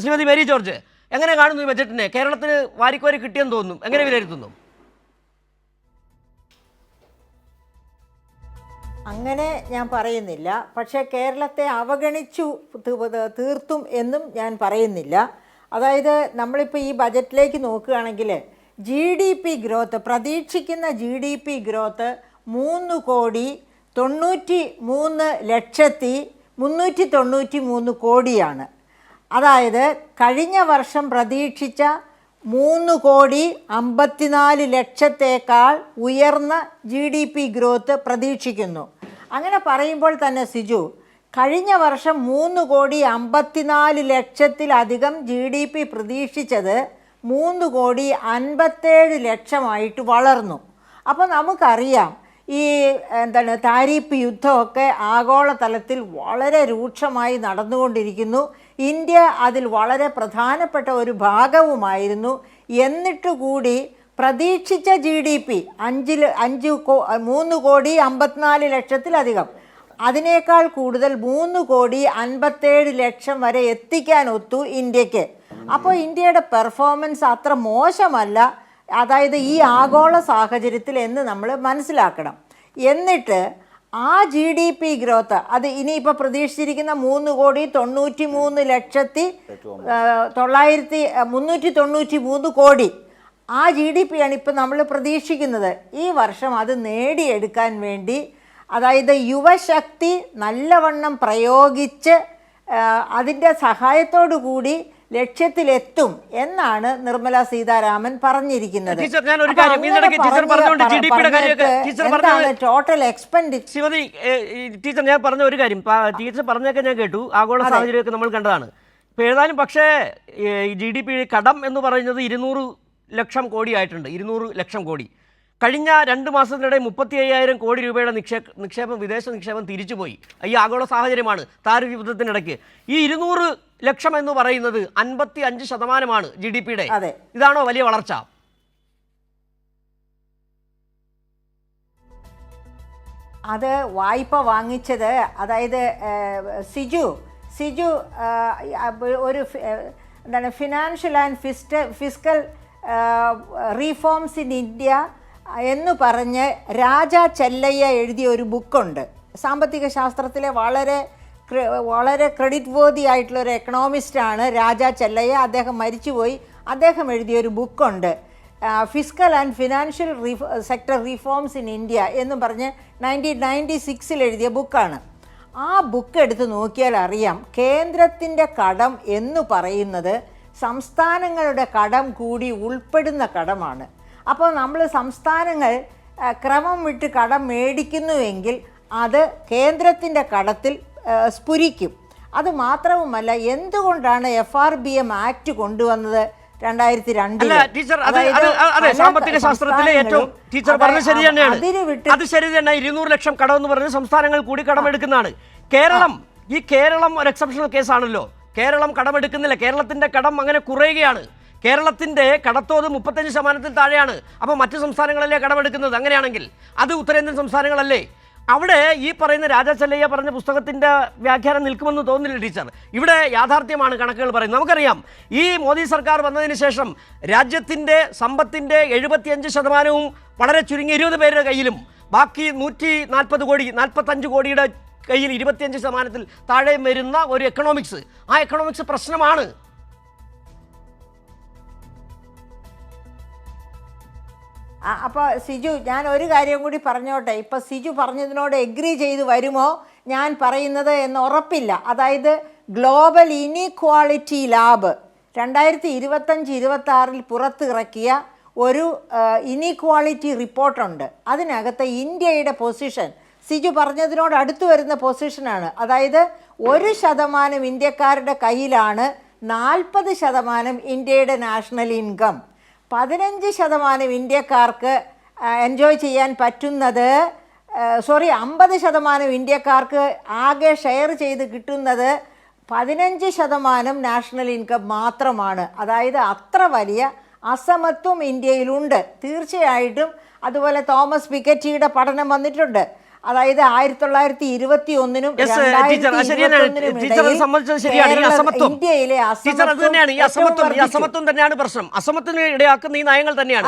Shrimati Mary George എങ്ങനെ കാണുന്നു ഈ ബജറ്റിനെ? കേരളത്തിന് വാരിക്കോരി കിട്ടിയെന്ന് തോന്നുന്നു, എങ്ങനെ വിലയിരുത്തുന്നു? അങ്ങനെ ഞാൻ പറയുന്നില്ല, പക്ഷേ കേരളത്തെ അവഗണിച്ചു തീർത്തും എന്നും ഞാൻ പറയുന്നില്ല. അതായത് നമ്മളിപ്പോൾ ഈ ബജറ്റിലേക്ക് നോക്കുകയാണെങ്കിൽ GDP ഗ്രോത്ത്, പ്രതീക്ഷിക്കുന്ന GDP ഗ്രോത്ത് 3,93,393 കോടിയാണ്. അതായത് കഴിഞ്ഞ വർഷം പ്രതീക്ഷിച്ച 3,54,00,000 ഉയർന്ന GDP ഗ്രോത്ത് പ്രതീക്ഷിക്കുന്നു. അങ്ങനെ പറയുമ്പോൾ തന്നെ സിജു, കഴിഞ്ഞ വർഷം 3,54,00,000 GDP പ്രതീക്ഷിച്ചത് 3,57,00,000 വളർന്നു. അപ്പോൾ നമുക്കറിയാം ഈ താരിഫ് യുദ്ധമൊക്കെ ആഗോളതലത്തിൽ വളരെ രൂക്ഷമായി നടന്നുകൊണ്ടിരിക്കുന്നു. ഇന്ത്യ അതിൽ വളരെ പ്രധാനപ്പെട്ട ഒരു ഭാഗവുമായിരുന്നു. എന്നിട്ടുകൂടി പ്രതീക്ഷിച്ച GDP 3,54,00,000 അതിനേക്കാൾ കൂടുതൽ 3,57,00,000 വരെ എത്തിക്കാൻ ഒത്തു ഇന്ത്യക്ക്. അപ്പോൾ ഇന്ത്യയുടെ പെർഫോമൻസ് അത്ര മോശമല്ല, അതായത് ഈ ആഗോള സാഹചര്യത്തിൽ എന്ന് നമ്മൾ മനസ്സിലാക്കണം. എന്നിട്ട് ആ GDP ഗ്രോത്ത് അത് ഇനിയിപ്പോൾ പ്രതീക്ഷിച്ചിരിക്കുന്ന 3,93,393 കോടി ആ GDP ആണ് ഇപ്പോൾ നമ്മൾ പ്രതീക്ഷിക്കുന്നത്. ഈ വർഷം അത് നേടിയെടുക്കാൻ വേണ്ടി, അതായത് യുവശക്തി നല്ലവണ്ണം പ്രയോഗിച്ച് അതിൻ്റെ സഹായത്തോടു കൂടി ലക്ഷ്യത്തിലെത്തും എന്നാണ് നിർമ്മല സീതാരാമൻ പറഞ്ഞിരിക്കുന്നത്. ടോട്ടൽ എക്സ്പെൻഡിച്ചർ ടീച്ചർ ഞാൻ പറഞ്ഞ ഒരു കാര്യം, ടീച്ചർ പറഞ്ഞൊക്കെ ഞാൻ കേട്ടു, ആഗോള സാഹചര്യമൊക്കെ നമ്മൾ കണ്ടതാണ്. ഇപ്പോൾ ഏതായാലും പക്ഷേ GDP കടം എന്ന് പറയുന്നത് 200 ലക്ഷം കോടി ആയിട്ടുണ്ട്. 200 ലക്ഷം കോടി. കഴിഞ്ഞ 2 മാസത്തിനിടെ 35,000 കോടി രൂപയുടെ നിക്ഷേപം, വിദേശ നിക്ഷേപം തിരിച്ചുപോയി. ഈ ആഗോള സാഹചര്യമാണ്, താരിഫ് യുദ്ധത്തിനിടയ്ക്ക്. ഈ 200 ലക്ഷം എന്ന് പറയുന്നത് 55% GDP-യുടെ. ഇതാണോ വലിയ വളർച്ച? അത് വായ്പ വാങ്ങിച്ചത്, അതായത് സിജു ഒരു financial and fiscal reforms in India എന്ന് പറഞ്ഞ് രാജാ ചെല്ലയ്യ എഴുതിയ ഒരു ബുക്കുണ്ട്. സാമ്പത്തിക ശാസ്ത്രത്തിലെ വളരെ ക്രെഡിറ്റ് വേർതി ആയിട്ടുള്ള ഒരു എക്കണോമിസ്റ്റാണ് രാജാ ചെല്ലയ്യ. അദ്ദേഹം മരിച്ചുപോയി. അദ്ദേഹം എഴുതിയൊരു ബുക്കുണ്ട്, fiscal and financial sector reforms in India എന്ന് പറഞ്ഞ് 1996 എഴുതിയ ബുക്കാണ്. ആ ബുക്ക് എടുത്ത് നോക്കിയാൽ അറിയാം, കേന്ദ്രത്തിൻ്റെ കടം എന്ന് പറയുന്നത് സംസ്ഥാനങ്ങളുടെ കടം കൂടി ഉൾപ്പെടുന്ന കടമാണ്. അപ്പോൾ നമ്മൾ സംസ്ഥാനങ്ങൾ ക്രമം വിട്ട് കടം മേടിക്കുന്നുവെങ്കിൽ അത് കേന്ദ്രത്തിൻ്റെ കടത്തിൽ സ്ഫുരിക്കും. അത് മാത്രവുമല്ല, എന്തുകൊണ്ടാണ് FRBM ആക്ട് കൊണ്ടുവന്നത് 2002? സാമ്പത്തിക ശാസ്ത്രത്തിലെ ഏറ്റവും ടീച്ചർ പറഞ്ഞ ശരി തന്നെയാണ്. അത് ശരി തന്നെ. 200 ലക്ഷം കടം എന്ന് പറഞ്ഞ് സംസ്ഥാനങ്ങൾ കൂടി കടമെടുക്കുന്നതാണ്. കേരളം ഒരു എക്സെപ്ഷണൽ കേസാണല്ലോ. കേരളം കടമെടുക്കുന്നില്ല. കേരളത്തിന്റെ കടം അങ്ങനെ കുറയുകയാണ്. കേരളത്തിന്റെ കടത്തോത് 35% താഴെയാണ്. അപ്പോൾ മറ്റു സംസ്ഥാനങ്ങളല്ലേ കടമെടുക്കുന്നത്? അങ്ങനെയാണെങ്കിൽ അത് ഉത്തരേന്ത്യൻ സംസ്ഥാനങ്ങളല്ലേ? അവിടെ ഈ പറയുന്ന രാജാ ചെല്ലയ്യ പറഞ്ഞ പുസ്തകത്തിൻ്റെ വ്യാഖ്യാനം നിൽക്കുമെന്ന് തോന്നുന്നില്ല ടീച്ചർ. ഇവിടെ യാഥാർത്ഥ്യമാണ് കണക്കുകൾ പറയുന്നത്. നമുക്കറിയാം, ഈ മോദി സർക്കാർ വന്നതിന് ശേഷം രാജ്യത്തിൻ്റെ സമ്പത്തിൻ്റെ 75% വളരെ ചുരുങ്ങിയ 20 പേരുടെ കയ്യിലും, ബാക്കി 145 കോടിയുടെ കയ്യിൽ 25% താഴെ വരുന്ന ഒരു എക്കണോമിക്സ്, ആ എക്കണോമിക്സ് പ്രശ്നമാണ്. അപ്പോൾ സിജു, ഞാൻ ഒരു കാര്യം കൂടി പറഞ്ഞോട്ടെ. ഇപ്പോൾ സിജു പറഞ്ഞതിനോട് എഗ്രി ചെയ്ത് വരുമോ ഞാൻ പറയുന്നത് എന്ന് ഉറപ്പില്ല. അതായത് ഗ്ലോബൽ ഇനീക്വാളിറ്റി ലാബ് 2025-26 പുറത്തിറക്കിയ ഒരു ഇനീക്വാളിറ്റി റിപ്പോർട്ടുണ്ട്. അതിനകത്ത് ഇന്ത്യയുടെ പൊസിഷൻ സിജു പറഞ്ഞതിനോട് അടുത്ത് വരുന്ന പൊസിഷനാണ്. അതായത് 1% ഇന്ത്യക്കാരുടെ കയ്യിലാണ് 40% ഇന്ത്യയുടെ നാഷണൽ ഇൻകം. 15% ഇന്ത്യക്കാർക്ക് എൻജോയ് ചെയ്യാൻ പറ്റുന്നത്, 50% ഇന്ത്യക്കാർക്ക് ആകെ ഷെയർ ചെയ്ത് കിട്ടുന്നത് 15% നാഷണൽ ഇൻകം മാത്രമാണ്. അതായത് അത്ര വലിയ അസമത്വം ഇന്ത്യയിലുണ്ട് തീർച്ചയായിട്ടും. അതുപോലെ തോമസ് പിക്കറ്റിയുടെ പഠനം വന്നിട്ടുണ്ട്. അതായത് 1921-നും ടീച്ചർ സംബന്ധിച്ചത് ശരിയാണ്. ഈ അസമത്വം ഇന്ത്യയിലെ ടീച്ചർ അത് തന്നെയാണ്. ഈ അസമത്വം തന്നെയാണ് പ്രശ്നം. അസമത്വത്തിന് ഇടയാക്കുന്ന ഈ നയങ്ങൾ തന്നെയാണ്.